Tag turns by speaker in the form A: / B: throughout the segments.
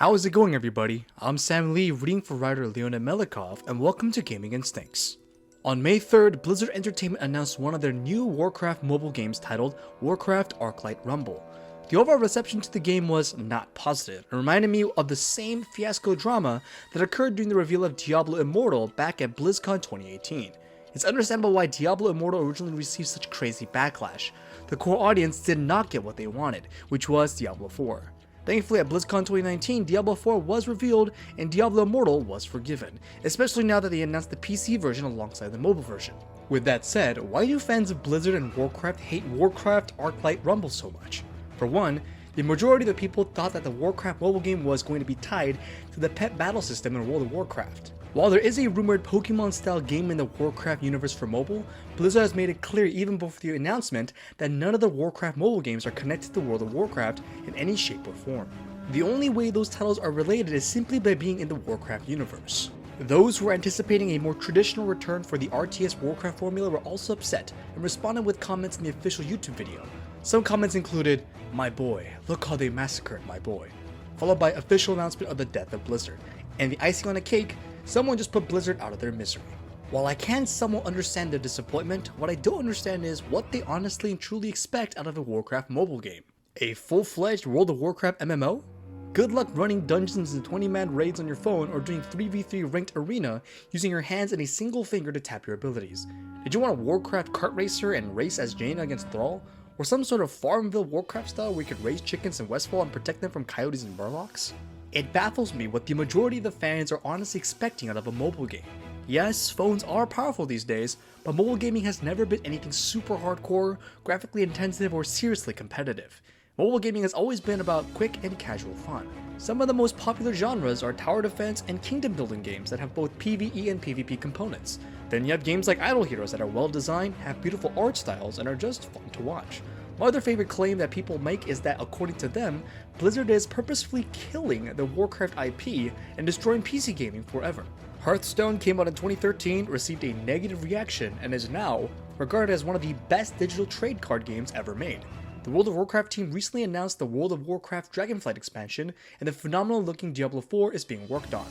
A: How is it going, everybody? I'm Sam Lee, reading for writer Leonid Melikhov, and welcome to Gaming Instincts. On May 3rd, Blizzard Entertainment announced one of their new Warcraft mobile games titled Warcraft Arclight Rumble. The overall reception to the game was not positive, and reminded me of the same fiasco drama that occurred during the reveal of Diablo Immortal back at BlizzCon 2018. It's understandable why Diablo Immortal originally received such crazy backlash. The core audience did not get what they wanted, which was Diablo 4. Thankfully, at BlizzCon 2019, Diablo 4 was revealed and Diablo Immortal was forgiven, especially now that they announced the PC version alongside the mobile version. With that said, why do fans of Blizzard and Warcraft hate Warcraft Arclight Rumble so much? For one, the majority of the people thought that the Warcraft mobile game was going to be tied to the pet battle system in World of Warcraft. While there is a rumored Pokemon-style game in the Warcraft universe for mobile, Blizzard has made it clear even before the announcement that none of the Warcraft mobile games are connected to World of Warcraft in any shape or form. The only way those titles are related is simply by being in the Warcraft universe. Those who are anticipating a more traditional return for the RTS Warcraft formula were also upset and responded with comments in the official YouTube video. Some comments included, "My boy, look how they massacred my boy," followed by official announcement of the death of Blizzard, and the icing on the cake, someone just put Blizzard out of their misery. While I can somewhat understand their disappointment, what I don't understand is what they honestly and truly expect out of a Warcraft mobile game. A full-fledged World of Warcraft MMO? Good luck running dungeons and 20-man raids on your phone or doing 3v3 ranked arena using your hands and a single finger to tap your abilities. Did you want a Warcraft kart racer and race as Jaina against Thrall? Or some sort of Farmville Warcraft style where you could raise chickens in Westfall and protect them from coyotes and murlocs? It baffles me what the majority of the fans are honestly expecting out of a mobile game. Yes, phones are powerful these days, but mobile gaming has never been anything super hardcore, graphically intensive, or seriously competitive. Mobile gaming has always been about quick and casual fun. Some of the most popular genres are tower defense and kingdom building games that have both PvE and PvP components. Then you have games like Idle Heroes that are well designed, have beautiful art styles, and are just fun to watch. My other favorite claim that people make is that, according to them, Blizzard is purposefully killing the Warcraft IP and destroying PC gaming forever. Hearthstone came out in 2013, received a negative reaction, and is now regarded as one of the best digital trade card games ever made. The World of Warcraft team recently announced the World of Warcraft Dragonflight expansion, and the phenomenal looking Diablo 4 is being worked on.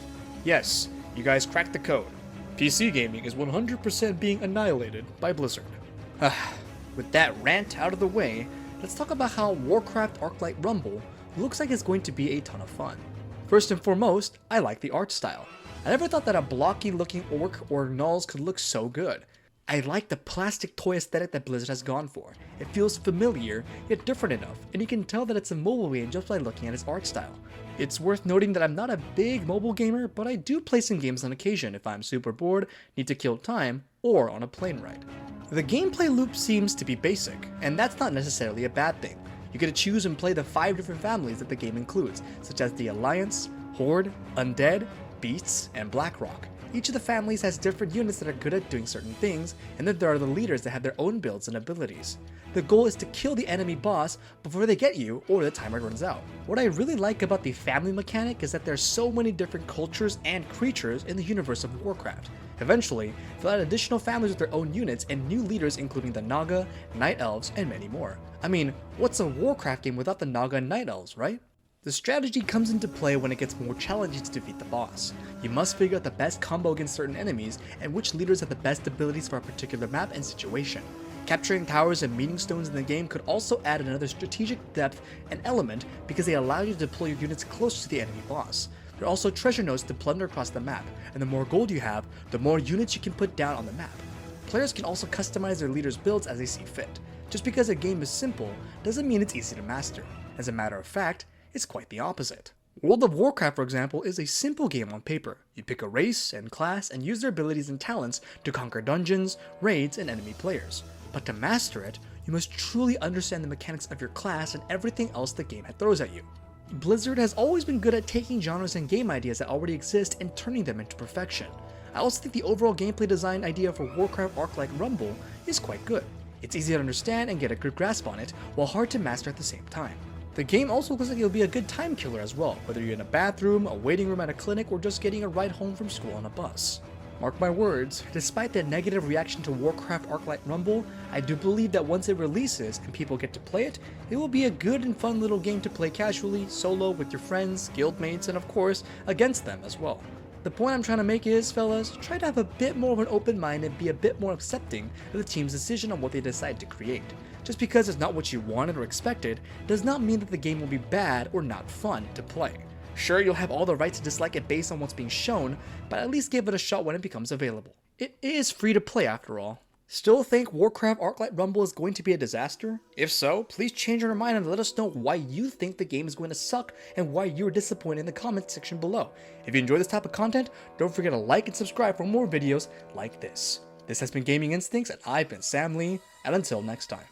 A: Yes, you guys cracked the code. PC gaming is 100% being annihilated by Blizzard. With that rant out of the way, let's talk about how Warcraft Arclight Rumble looks like it's going to be a ton of fun. First and foremost, I like the art style. I never thought that a blocky looking orc or gnolls could look so good. I like the plastic toy aesthetic that Blizzard has gone for. It feels familiar, yet different enough, and you can tell that it's a mobile game just by looking at its art style. It's worth noting that I'm not a big mobile gamer, but I do play some games on occasion if I'm super bored, need to kill time, or on a plane ride. The gameplay loop seems to be basic, and that's not necessarily a bad thing. You get to choose and play the 5 different families that the game includes, such as the Alliance, Horde, Undead, Beasts, and Blackrock. Each of the families has different units that are good at doing certain things, and then there are the leaders that have their own builds and abilities. The goal is to kill the enemy boss before they get you or the timer runs out. What I really like about the family mechanic is that there are so many different cultures and creatures in the universe of Warcraft. Eventually, they'll add additional families with their own units and new leaders including the Naga, Night Elves, and many more. I mean, what's a Warcraft game without the Naga and Night Elves, right? The strategy comes into play when it gets more challenging to defeat the boss. You must figure out the best combo against certain enemies and which leaders have the best abilities for a particular map and situation. Capturing towers and meeting stones in the game could also add another strategic depth and element because they allow you to deploy your units close to the enemy boss. There are also treasure nodes to plunder across the map, and the more gold you have, the more units you can put down on the map. Players can also customize their leaders' builds as they see fit. Just because a game is simple doesn't mean it's easy to master. As a matter of fact, it's quite the opposite. World of Warcraft, for example, is a simple game on paper. You pick a race and class and use their abilities and talents to conquer dungeons, raids, and enemy players. But to master it, you must truly understand the mechanics of your class and everything else the game throws at you. Blizzard has always been good at taking genres and game ideas that already exist and turning them into perfection. I also think the overall gameplay design idea for Warcraft Arclight Rumble is quite good. It's easy to understand and get a good grasp on it, while hard to master at the same time. The game also looks like it'll be a good time killer as well, whether you're in a bathroom, a waiting room at a clinic, or just getting a ride home from school on a bus. Mark my words, despite the negative reaction to Warcraft Arclight Rumble, I do believe that once it releases and people get to play it, it will be a good and fun little game to play casually, solo, with your friends, guildmates, and of course, against them as well. The point I'm trying to make is, fellas, try to have a bit more of an open mind and be a bit more accepting of the team's decision on what they decide to create. Just because it's not what you wanted or expected, does not mean that the game will be bad or not fun to play. Sure, you'll have all the right to dislike it based on what's being shown, but at least give it a shot when it becomes available. It is free to play after all. Still think Warcraft Arclight Rumble is going to be a disaster? If so, please change your mind and let us know why you think the game is going to suck and why you're disappointed in the comment section below. If you enjoy this type of content, don't forget to like and subscribe for more videos like this. This has been Gaming Instincts, and I've been Sam Lee, and until next time.